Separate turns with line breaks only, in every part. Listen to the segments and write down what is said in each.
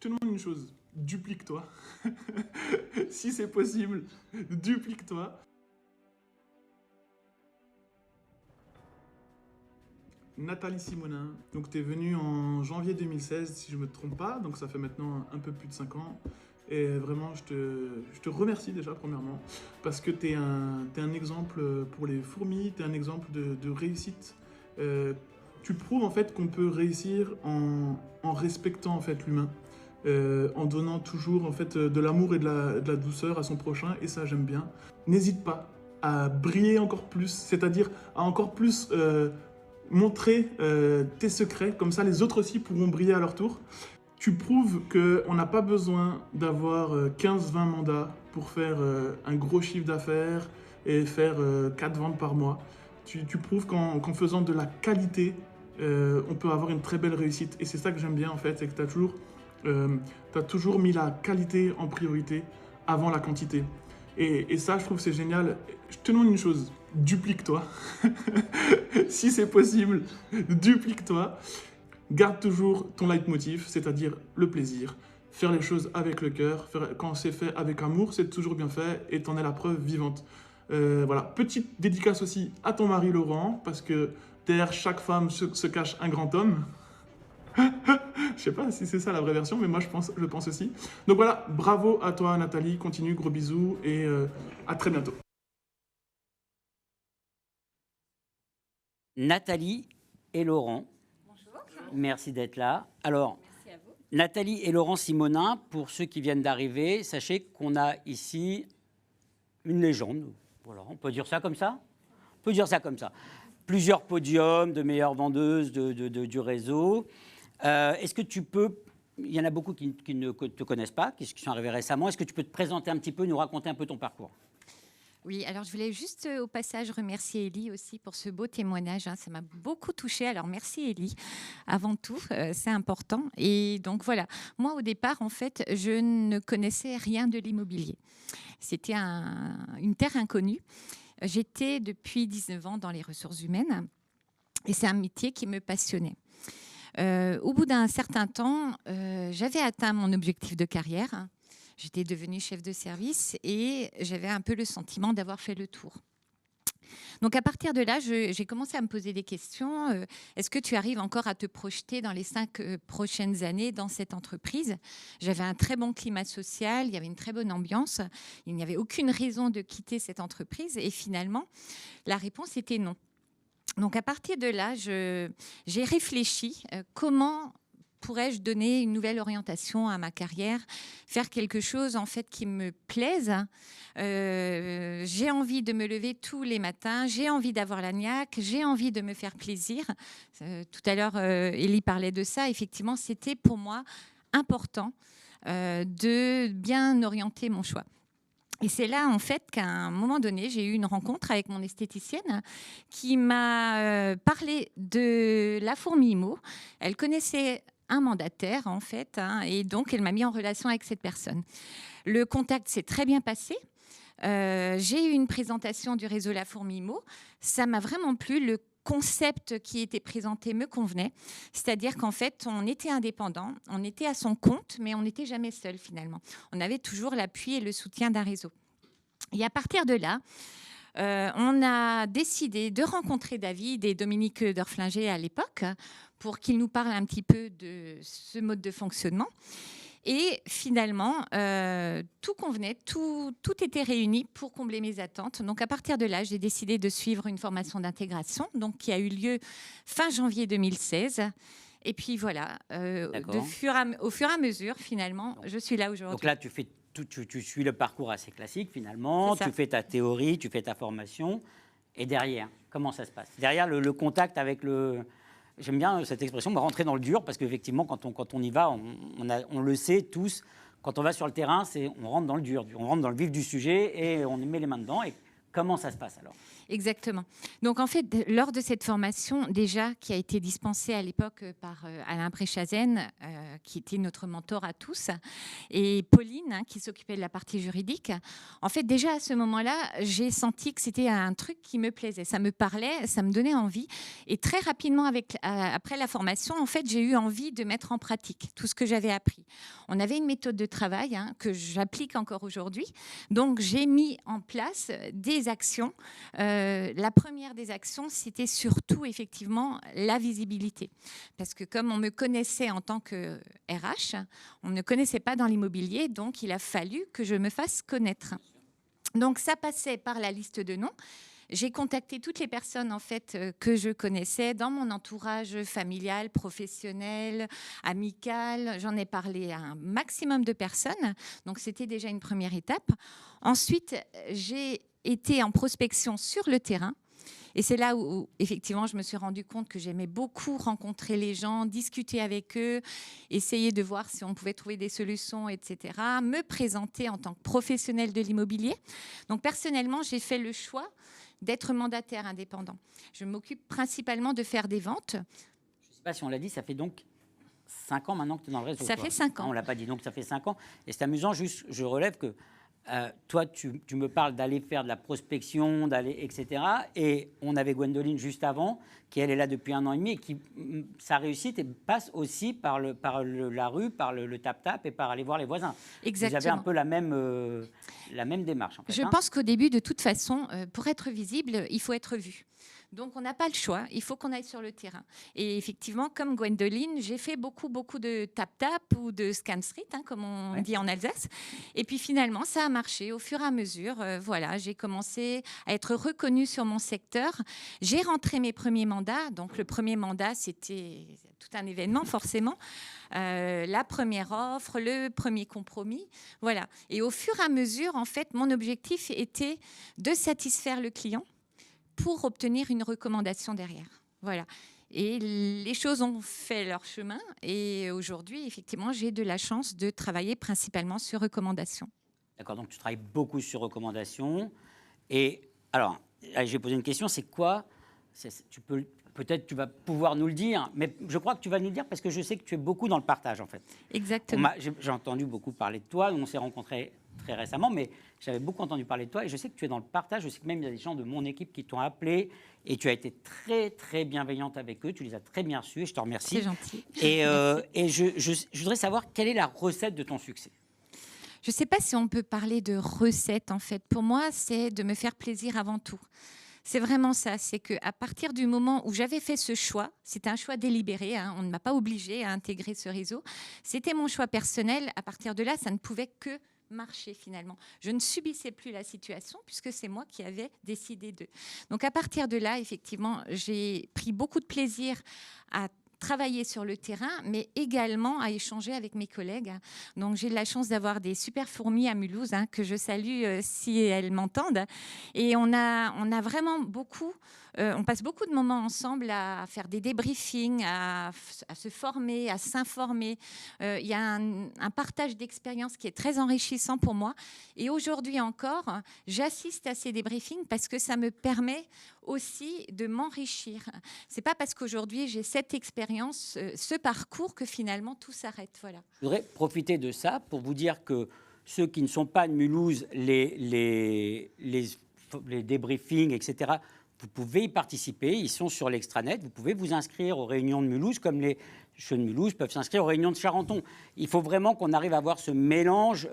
te demande une chose, duplique-toi. Si c'est possible, duplique-toi. Nathalie Simonin, donc tu es venue en janvier 2016, si je ne me trompe pas, donc ça fait maintenant un peu plus de 5 ans. Et vraiment, je te remercie déjà, premièrement, parce que tu es un exemple pour les fourmis, tu es un exemple de réussite. Tu prouves en fait qu'on peut réussir en respectant en fait l'humain, en donnant toujours en fait de l'amour et de la douceur à son prochain, et ça j'aime bien. N'hésite pas à briller encore plus, c'est-à-dire à encore plus montrer tes secrets, comme ça les autres aussi pourront briller à leur tour. Tu prouves qu'on n'a pas besoin d'avoir 15-20 mandats pour faire un gros chiffre d'affaires et faire 4 ventes par mois. Tu prouves qu'en faisant de la qualité, on peut avoir une très belle réussite. Et c'est ça que j'aime bien en fait, c'est que tu as toujours mis la qualité en priorité avant la quantité. Et ça, je trouve que c'est génial. Je te demande une chose, duplique-toi. Si c'est possible, duplique-toi. Garde toujours ton leitmotiv, c'est-à-dire le plaisir. Faire les choses avec le cœur, quand c'est fait avec amour, c'est toujours bien fait et t'en es la preuve vivante. Voilà, petite dédicace aussi à ton mari Laurent, parce que derrière chaque femme se cache un grand homme. Je sais pas si c'est ça la vraie version, mais moi je pense aussi. Donc voilà, bravo à toi Nathalie, continue, gros bisous et à très bientôt.
Nathalie et Laurent.
Bonjour.
Merci d'être là. Alors,
Merci à vous.
Nathalie et Laurent Simonin, pour ceux qui viennent d'arriver, sachez qu'on a ici une légende. Voilà, on peut dire ça comme ça ? On peut dire ça comme ça. Plusieurs podiums de meilleures vendeuses du réseau. Est-ce que tu peux... Il y en a beaucoup qui ne te connaissent pas, qui sont arrivés récemment. Est-ce que tu peux te présenter un petit peu, nous raconter un peu ton parcours ?
Oui, alors je voulais juste au passage remercier Élie aussi pour ce beau témoignage. Ça m'a beaucoup touchée. Alors merci Élie, avant tout, c'est important. Et donc voilà, moi au départ, en fait, je ne connaissais rien de l'immobilier. C'était une terre inconnue. J'étais depuis 19 ans dans les ressources humaines et c'est un métier qui me passionnait. Au bout d'un certain temps, j'avais atteint mon objectif de carrière. J'étais devenue chef de service et j'avais un peu le sentiment d'avoir fait le tour. Donc à partir de là, j'ai commencé à me poser des questions. Est-ce que tu arrives encore à te projeter dans les 5 prochaines années dans cette entreprise ? J'avais un très bon climat social, il y avait une très bonne ambiance. Il n'y avait aucune raison de quitter cette entreprise. Et finalement, la réponse était non. Donc à partir de là, j'ai réfléchi comment pourrais-je donner une nouvelle orientation à ma carrière, faire quelque chose en fait qui me plaise. J'ai envie de me lever tous les matins, j'ai envie d'avoir la niaque, j'ai envie de me faire plaisir. Tout à l'heure, Élie parlait de ça. Effectivement, c'était pour moi important de bien orienter mon choix. Et c'est là, en fait, qu'à un moment donné, j'ai eu une rencontre avec mon esthéticienne qui m'a parlé de la fourmi IMO. Elle connaissait un mandataire, en fait, et donc elle m'a mis en relation avec cette personne. Le contact s'est très bien passé. J'ai eu une présentation du réseau La Fourmi IMO. Ça m'a vraiment plu. Le concept qui était présenté me convenait. C'est-à-dire qu'en fait, on était indépendant, on était à son compte, mais on n'était jamais seul finalement. On avait toujours l'appui et le soutien d'un réseau. Et à partir de là, on a décidé de rencontrer David et Dominique Dorflinger à l'époque pour qu'ils nous parlent un petit peu de ce mode de fonctionnement. Et finalement, tout convenait, tout était réuni pour combler mes attentes. Donc à partir de là, j'ai décidé de suivre une formation d'intégration donc, qui a eu lieu fin janvier 2016. Et puis voilà, au fur et à mesure, finalement, je suis là aujourd'hui.
Donc là, tu suis le parcours assez classique, finalement. Tu fais ta théorie, tu fais ta formation. Et derrière, comment ça se passe ? Derrière, le contact avec le... J'aime bien cette expression, rentrer dans le dur, parce qu'effectivement, quand on y va, on le sait tous, quand on va sur le terrain, on rentre dans le dur, on rentre dans le vif du sujet et on met les mains dedans. Et comment ça se passe alors ?
Exactement. Donc en fait, lors de cette formation, déjà, qui a été dispensée à l'époque par Alain Préchazen, qui était notre mentor à tous, et Pauline, qui s'occupait de la partie juridique, en fait, déjà à ce moment-là, j'ai senti que c'était un truc qui me plaisait. Ça me parlait, ça me donnait envie. Et très rapidement, après la formation, en fait, j'ai eu envie de mettre en pratique tout ce que j'avais appris. on avait une méthode de travail que j'applique encore aujourd'hui. Donc, j'ai mis en place des actions. La première des actions, c'était surtout, effectivement, la visibilité. Parce que comme on me connaissait en tant que RH, on ne me connaissait pas dans l'immobilier, donc il a fallu que je me fasse connaître. Donc, ça passait par la liste de noms. J'ai contacté toutes les personnes en fait que je connaissais dans mon entourage familial, professionnel, amical. J'en ai parlé à un maximum de personnes. Donc, c'était déjà une première étape. Ensuite, j'ai été en prospection sur le terrain. Et c'est là où, effectivement, je me suis rendu compte que j'aimais beaucoup rencontrer les gens, discuter avec eux, essayer de voir si on pouvait trouver des solutions, etc. Me présenter en tant que professionnelle de l'immobilier. Donc, personnellement, j'ai fait le choix d'être mandataire indépendant. Je m'occupe principalement de faire des ventes.
Je ne sais pas si on l'a dit, ça fait donc 5 ans maintenant que tu es dans le réseau.
Ça fait 5 ans.
On ne l'a pas dit, donc ça fait 5 ans. Et c'est amusant, juste, je relève que toi, tu me parles d'aller faire de la prospection, etc. Et on avait Gwendoline juste avant, qui elle est là depuis 1 an et demi, et qui, sa réussite passe aussi par la rue, par le tap-tap et par aller voir les voisins.
Exactement.
Vous avez un peu la même démarche. En fait,
Je pense qu'au début, de toute façon, pour être visible, il faut être vu. Donc, on n'a pas le choix. Il faut qu'on aille sur le terrain. Et effectivement, comme Gwendoline, j'ai fait beaucoup de tap-tap ou de scan street, comme on dit en Alsace. Et puis, finalement, ça a marché au fur et à mesure. Voilà, j'ai commencé à être reconnue sur mon secteur. J'ai rentré mes premiers mandats. Donc, le premier mandat, c'était tout un événement, forcément. La première offre, le premier compromis. Voilà. Et au fur et à mesure, en fait, mon objectif était de satisfaire le client pour obtenir une recommandation derrière. Voilà. Et les choses ont fait leur chemin. Et aujourd'hui, effectivement, j'ai de la chance de travailler principalement sur recommandation.
D'accord, donc tu travailles beaucoup sur recommandation. Et alors, j'ai posé une question, c'est quoi peut-être tu vas pouvoir nous le dire, mais je crois que tu vas nous le dire parce que je sais que tu es beaucoup dans le partage, en fait.
Exactement.
J'ai entendu beaucoup parler de toi, on s'est rencontrés très récemment, mais j'avais beaucoup entendu parler de toi et je sais que tu es dans le partage. Je sais que même il y a des gens de mon équipe qui t'ont appelé et tu as été très, très bienveillante avec eux. Tu les as très bien reçus et je te remercie.
C'est gentil.
Et je voudrais savoir quelle est la recette de ton succès.
Je ne sais pas si on peut parler de recette, en fait. Pour moi, c'est de me faire plaisir avant tout. C'est vraiment ça, c'est qu'à partir du moment où j'avais fait ce choix, c'était un choix délibéré, on ne m'a pas obligée à intégrer ce réseau, c'était mon choix personnel. À partir de là, ça ne pouvait que marcher finalement. Je ne subissais plus la situation puisque c'est moi qui avais décidé d'eux. Donc à partir de là, effectivement, j'ai pris beaucoup de plaisir à travailler sur le terrain, mais également à échanger avec mes collègues. Donc, j'ai de la chance d'avoir des super fourmis à Mulhouse, que je salue si elles m'entendent. Et on a vraiment beaucoup... on passe beaucoup de moments ensemble à faire des débriefings, à se former, à s'informer. Il y a un partage d'expérience qui est très enrichissant pour moi. Et aujourd'hui encore, j'assiste à ces débriefings parce que ça me permet aussi de m'enrichir. C'est pas parce qu'aujourd'hui j'ai cette expérience, ce parcours, que finalement tout s'arrête. Voilà.
Je voudrais profiter de ça pour vous dire que ceux qui ne sont pas de Mulhouse, les débriefings, etc., vous pouvez y participer. Ils sont sur l'extranet. Vous pouvez vous inscrire aux réunions de Mulhouse, comme les jeunes de Mulhouse peuvent s'inscrire aux réunions de Charenton. Il faut vraiment qu'on arrive à avoir ce mélange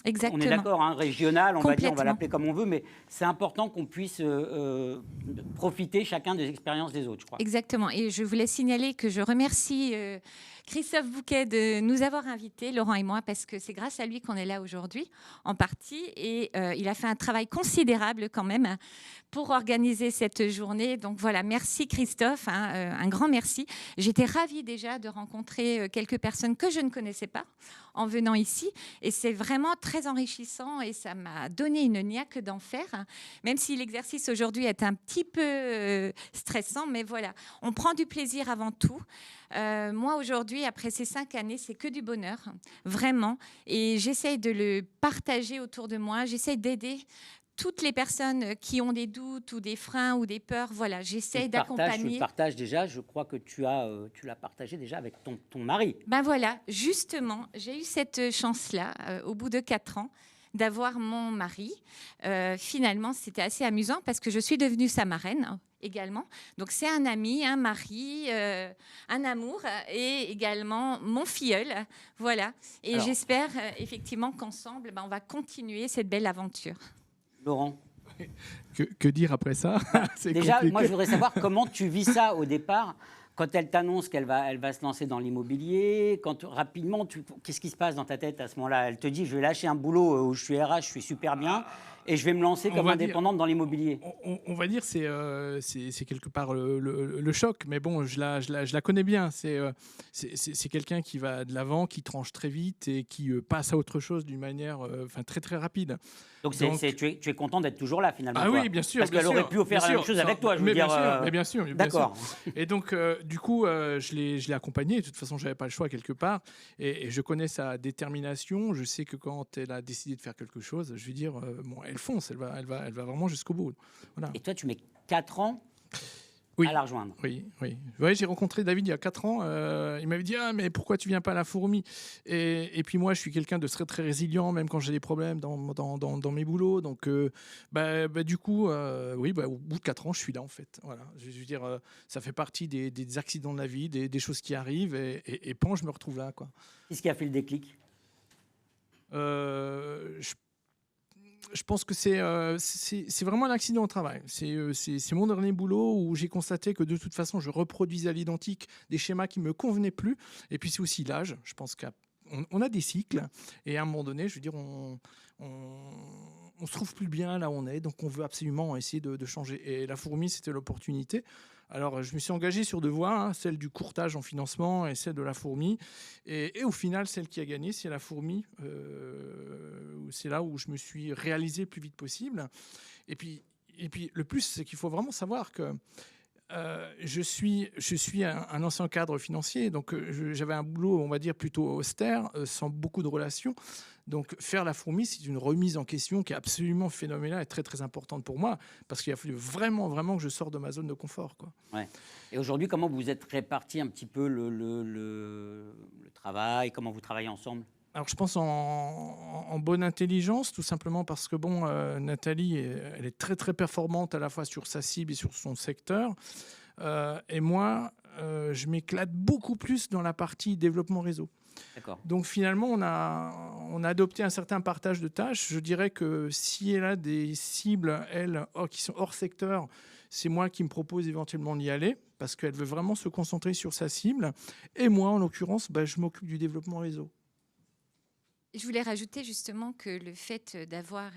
Exactement.
On est d'accord, régional, on va dire, on va l'appeler comme on veut, mais c'est important qu'on puisse profiter chacun des expériences des autres, je crois.
Exactement. Et je voulais signaler que je remercie Christophe Bouquet de nous avoir invités, Laurent et moi, parce que c'est grâce à lui qu'on est là aujourd'hui, en partie. Et il a fait un travail considérable quand même pour organiser cette journée. Donc voilà, merci Christophe, un grand merci. J'étais ravie déjà de rencontrer quelques personnes que je ne connaissais pas en venant ici. Et c'est vraiment très enrichissant et ça m'a donné une niaque d'en faire, même si l'exercice aujourd'hui est un petit peu stressant. Mais voilà, on prend du plaisir avant tout. Moi, aujourd'hui, après ces 5 années, c'est que du bonheur, vraiment. Et j'essaye de le partager autour de moi. J'essaye d'aider toutes les personnes qui ont des doutes ou des freins ou des peurs. Voilà, j'essaye d'accompagner.
Tu le partages déjà, je crois que tu l'as partagé déjà avec ton mari.
Ben voilà, justement, j'ai eu cette chance-là, au bout de 4 ans, d'avoir mon mari. Finalement, c'était assez amusant parce que je suis devenue sa marraine. également. Donc c'est un ami, un mari, un amour et également mon filleul. Voilà. Et
Alors,
j'espère effectivement qu'ensemble, on va continuer cette belle aventure.
Laurent,
Que dire après ça? C'est
déjà,
compliqué.
moi, je voudrais savoir comment tu vis ça au départ, quand elle t'annonce qu'elle va se lancer dans l'immobilier, quand rapidement, qu'est-ce qui se passe dans ta tête à ce moment-là? Elle te dit, je vais lâcher un boulot où je suis RH, je suis super bien, et je vais me lancer comme indépendante dans l'immobilier.
On va dire c'est quelque part le choc, mais bon, je la connais bien. C'est quelqu'un qui va de l'avant, qui tranche très vite et qui passe à autre chose d'une manière très très rapide.
Donc, tu es content d'être toujours là finalement.
Ah
toi.
oui, bien sûr.
Parce qu'elle aurait pu faire la même chose avec toi, je veux dire.
Mais bien sûr.
D'accord.
Et donc, du coup, je l'ai accompagnée. De toute façon, je n'avais pas le choix quelque part. Et je connais sa détermination. Je sais que quand elle a décidé de faire quelque chose, je vais dire, elle fonce, elle va vraiment jusqu'au bout. Voilà.
Et toi, tu mets 4 ans
Oui.
à la rejoindre.
Oui. Ouais, j'ai rencontré David il y a 4 ans. Il m'avait dit mais pourquoi tu viens pas à la fourmi? Et puis moi, je suis quelqu'un de très très résilient, même quand j'ai des problèmes dans mes boulots. Donc, du coup, au bout de 4 ans, je suis là en fait. Voilà. Je veux dire, ça fait partie des accidents de la vie, des choses qui arrivent. Et pan, je me retrouve là, quoi.
Qu'est-ce qui a fait le déclic?
Je pense que c'est vraiment un accident au travail. C'est mon dernier boulot où j'ai constaté que de toute façon, je reproduisais à l'identique des schémas qui ne me convenaient plus. Et puis c'est aussi l'âge. Je pense qu'on a des cycles. Et à un moment donné, je veux dire, on se trouve plus bien là où on est. Donc on veut absolument essayer de changer. Et la fourmi, c'était l'opportunité. Alors, je me suis engagé sur 2 voies, celle du courtage en financement et celle de la fourmi. Et au final, celle qui a gagné, c'est la fourmi. C'est là où je me suis réalisé le plus vite possible. Et puis le plus, c'est qu'il faut vraiment savoir que je suis un ancien cadre financier, donc j'avais un boulot, on va dire, plutôt austère, sans beaucoup de relations. Donc faire la fourmi, c'est une remise en question qui est absolument phénoménale et très très importante pour moi, parce qu'il a fallu vraiment que je sorte de ma zone de confort, quoi.
Ouais. Et aujourd'hui, comment vous êtes répartis un petit peu le travail? Comment vous travaillez ensemble?
Alors je pense en bonne intelligence, tout simplement parce que Nathalie, elle est très très performante à la fois sur sa cible et sur son secteur. Et moi, je m'éclate beaucoup plus dans la partie développement réseau.
D'accord.
Donc finalement, on a adopté un certain partage de tâches. Je dirais que si elle a des cibles, qui sont hors secteur, c'est moi qui me propose éventuellement d'y aller, parce qu'elle veut vraiment se concentrer sur sa cible. Et moi, en l'occurrence, je m'occupe du développement réseau.
Je voulais rajouter justement que le fait d'avoir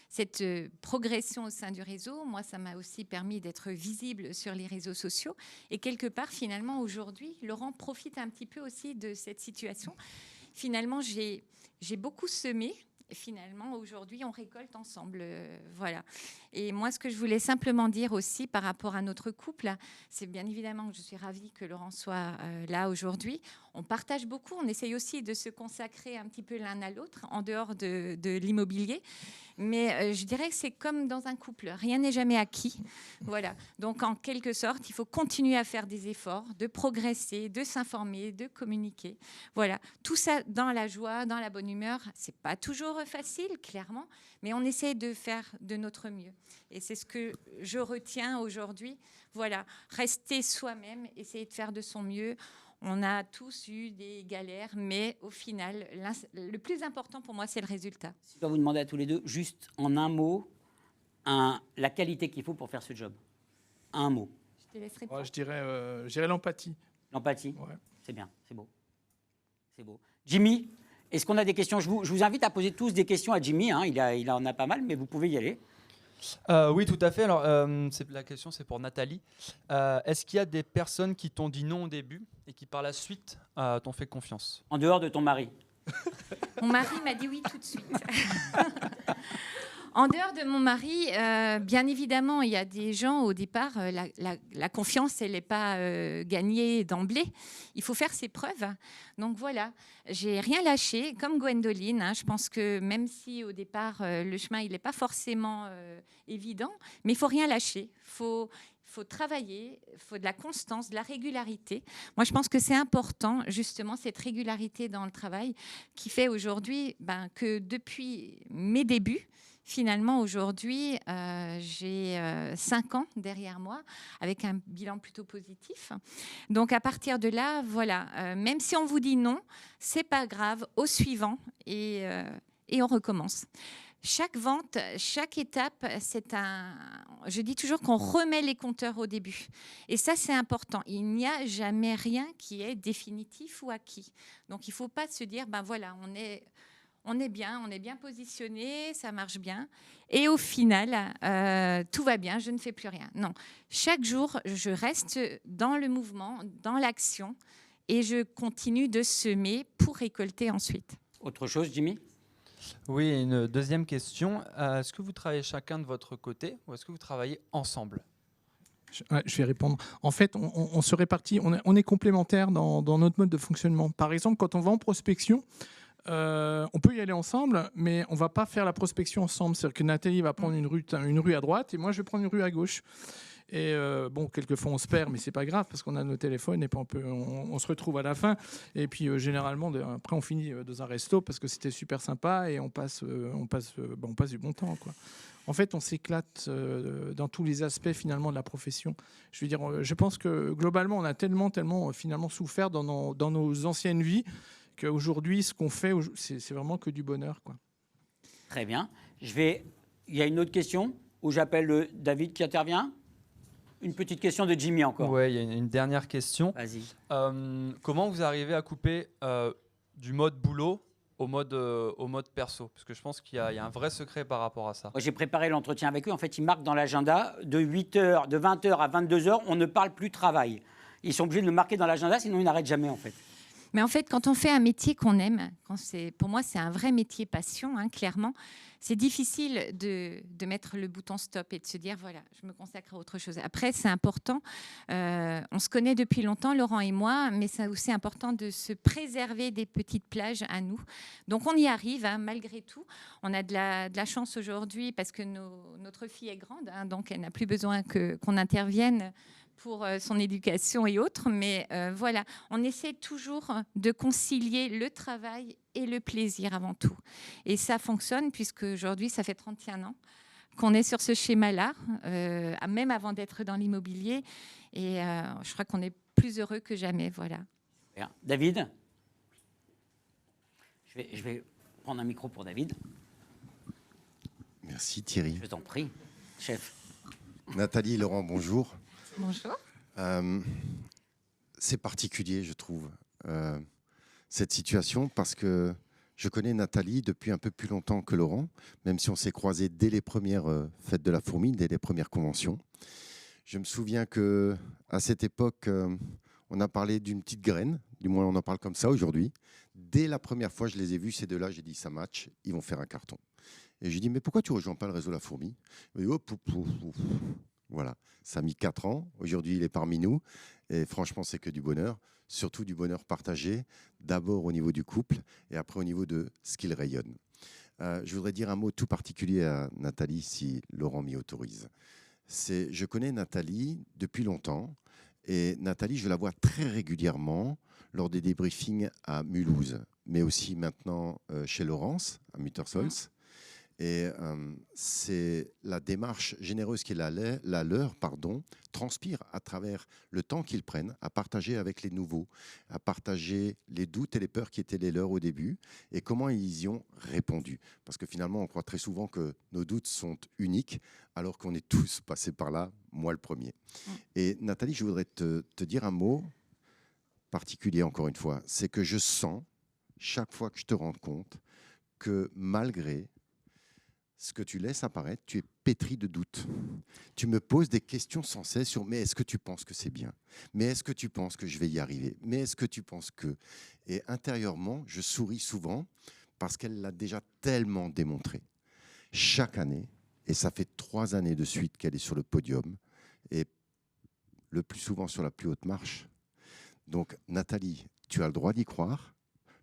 cette progression au sein du réseau, moi, ça m'a aussi permis d'être visible sur les réseaux sociaux. Et quelque part, finalement, aujourd'hui, Laurent profite un petit peu aussi de cette situation. Finalement, j'ai beaucoup semé. Finalement, aujourd'hui, on récolte ensemble. Voilà. Et moi, ce que je voulais simplement dire aussi par rapport à notre couple, c'est bien évidemment que je suis ravie que Laurent soit là aujourd'hui. On partage beaucoup. On essaye aussi de se consacrer un petit peu l'un à l'autre en dehors de l'immobilier. Mais je dirais que c'est comme dans un couple. Rien n'est jamais acquis. Voilà. Donc, en quelque sorte, il faut continuer à faire des efforts, de progresser, de s'informer, de communiquer. Voilà. Tout ça dans la joie, dans la bonne humeur. C'est pas toujours facile, clairement, mais on essaie de faire de notre mieux. Et c'est ce que je retiens aujourd'hui. Voilà. Rester soi-même, essayer de faire de son mieux. On a tous eu des galères, mais au final, le plus important pour moi, c'est le résultat.
Si je dois vous demander à tous les deux, juste en un mot, la qualité qu'il faut pour faire ce job. Un mot.
Je te laisse répondre.
Je dirais l'empathie.
L'empathie.
Ouais.
C'est bien, c'est beau. C'est beau. Jimmy, est-ce qu'on a des questions? Je vous invite à poser tous des questions à Jimmy. Hein. Il en a pas mal, mais vous pouvez y aller.
Oui, tout à fait. Alors, la question, c'est pour Nathalie. Est-ce qu'il y a des personnes qui t'ont dit non au début et qui, par la suite, t'ont fait confiance?
En dehors de ton mari.
Mon mari m'a dit oui tout de suite. En dehors de mon mari, bien évidemment, il y a des gens, au départ, la confiance, elle n'est pas gagnée d'emblée. Il faut faire ses preuves. Donc voilà, j'ai rien lâché, comme Gwendoline. Hein, je pense que même si au départ, le chemin, il n'est pas forcément évident, mais il ne faut rien lâcher. Il faut travailler, il faut de la constance, de la régularité. Moi, je pense que c'est important, justement, cette régularité dans le travail qui fait aujourd'hui que depuis mes débuts, finalement, aujourd'hui, j'ai 5 ans derrière moi, avec un bilan plutôt positif. Donc, à partir de là, voilà, même si on vous dit non, c'est pas grave, au suivant, et on recommence. Chaque vente, chaque étape, je dis toujours qu'on remet les compteurs au début. Et ça, c'est important. Il n'y a jamais rien qui est définitif ou acquis. Donc, il ne faut pas se dire, ben voilà, on est bien positionné, ça marche bien. Et au final, tout va bien, je ne fais plus rien. Non, chaque jour, je reste dans le mouvement, dans l'action, et je continue de semer pour récolter ensuite.
Autre chose, Jimmy ?
Oui, une deuxième question. Est-ce que vous travaillez chacun de votre côté ou est-ce que vous travaillez ensemble ?
Je vais répondre. En fait, on se répartit, on est complémentaires dans notre mode de fonctionnement. Par exemple, quand on va en prospection, on peut y aller ensemble, mais on ne va pas faire la prospection ensemble. C'est-à-dire que Nathalie va prendre une rue à droite et moi, je vais prendre une rue à gauche. Et bon, quelquefois on se perd, mais c'est pas grave parce qu'on a nos téléphones et puis on se retrouve à la fin. Et puis généralement, après on finit dans un resto parce que c'était super sympa et on passe du bon temps, quoi. En fait, on s'éclate dans tous les aspects finalement de la profession. Je veux dire, je pense que globalement, on a tellement finalement souffert dans nos anciennes vies qu'aujourd'hui, ce qu'on fait, c'est vraiment que du bonheur, quoi.
Très bien. Il y a une autre question où j'appelle David qui intervient. Une petite question de Jimmy encore.
Oui, il y a une dernière question.
Vas-y.
Comment vous arrivez à couper du mode boulot au mode perso? Parce que je pense qu'il y a un vrai secret par rapport à ça.
Moi, j'ai préparé l'entretien avec eux. En fait, ils marquent dans l'agenda de 8h, de 20h à 22h, on ne parle plus travail. Ils sont obligés de le marquer dans l'agenda, sinon ils n'arrêtent jamais, en fait.
Mais en fait, quand on fait un métier qu'on aime, pour moi, c'est un vrai métier passion, hein, clairement, c'est difficile de mettre le bouton stop et de se dire, voilà, je me consacre à autre chose. Après, c'est important. On se connaît depuis longtemps, Laurent et moi, mais c'est aussi important de se préserver des petites plages à nous. Donc, on y arrive, hein, malgré tout. On a de la chance aujourd'hui parce que notre fille est grande, hein, donc elle n'a plus besoin qu'on intervienne pour son éducation et autres, mais voilà, on essaie toujours de concilier le travail et le plaisir avant tout. Et ça fonctionne puisque aujourd'hui, ça fait 31 ans qu'on est sur ce schéma-là, même avant d'être dans l'immobilier, et je crois qu'on est plus heureux que jamais, voilà.
Bien. David, je vais prendre un micro pour David.
Merci Thierry.
Je t'en prie, chef.
Nathalie et Laurent, bonjour.
Bonjour.
C'est particulier, je trouve, cette situation, parce que je connais Nathalie depuis un peu plus longtemps que Laurent, même si on s'est croisés dès les premières fêtes de la fourmi, dès les premières conventions. Je me souviens qu'à cette époque, on a parlé d'une petite graine, du moins on en parle comme ça aujourd'hui. Dès la première fois, je les ai vus, ces deux-là, j'ai dit ça match, ils vont faire un carton. Et j'ai dit, mais pourquoi tu ne rejoins pas le réseau La Fourmi? Et voilà, ça a mis 4 ans. Aujourd'hui, il est parmi nous. Et franchement, c'est que du bonheur. Surtout du bonheur partagé. D'abord au niveau du couple et après au niveau de ce qu'il rayonne. Je voudrais dire un mot tout particulier à Nathalie, si Laurent m'y autorise. Je connais Nathalie depuis longtemps. Et Nathalie, je la vois très régulièrement lors des débriefings à Mulhouse, mais aussi maintenant chez Laurence, à Muttersols. Et c'est la démarche généreuse qui est la leur, transpire à travers le temps qu'ils prennent à partager avec les nouveaux, à partager les doutes et les peurs qui étaient les leurs au début et comment ils y ont répondu. Parce que finalement, on croit très souvent que nos doutes sont uniques alors qu'on est tous passés par là, moi le premier. Et Nathalie, je voudrais te dire un mot particulier encore une fois. C'est que je sens, chaque fois que je te rends compte, que malgré ce que tu laisses apparaître, tu es pétri de doutes. Tu me poses des questions sans cesse sur « mais est-ce que tu penses que c'est bien ? Mais est-ce que tu penses que je vais y arriver ? Mais est-ce que tu penses que… » Et intérieurement, je souris souvent parce qu'elle l'a déjà tellement démontré. Chaque année, et ça fait 3 années de suite qu'elle est sur le podium, et le plus souvent sur la plus haute marche. Donc Nathalie, tu as le droit d'y croire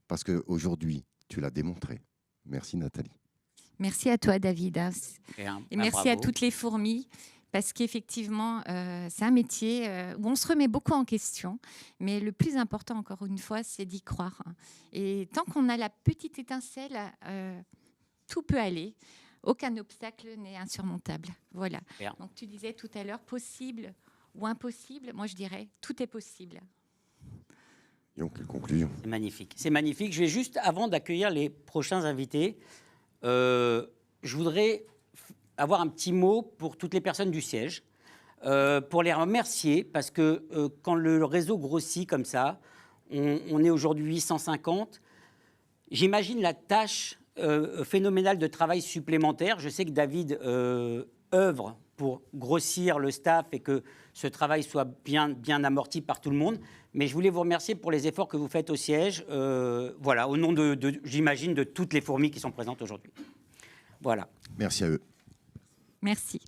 parce qu'aujourd'hui, tu l'as démontré. Merci Nathalie.
Merci à toi, David. Et merci à
bravo.
toutes les fourmis, parce qu'effectivement, c'est un métier où on se remet beaucoup en question. Mais le plus important, encore une fois, c'est d'y croire. Et tant qu'on a la petite étincelle, tout peut aller. aucun obstacle n'est insurmontable. Voilà.
Bien.
Donc tu disais tout à l'heure possible ou impossible. Moi je dirais tout est possible.
Donc, quelle conclusion?
C'est magnifique. C'est magnifique. Je vais juste, avant d'accueillir les prochains invités, je voudrais avoir un petit mot pour toutes les personnes du siège, pour les remercier, parce que quand le réseau grossit comme ça, on est aujourd'hui 150, j'imagine la tâche phénoménale de travail supplémentaire. Je sais que David œuvre pour grossir le staff et que ce travail soit bien amorti par tout le monde. Mais je voulais vous remercier pour les efforts que vous faites au siège, voilà, au nom j'imagine, de toutes les fourmis qui sont présentes aujourd'hui. Voilà.
Merci à eux.
Merci.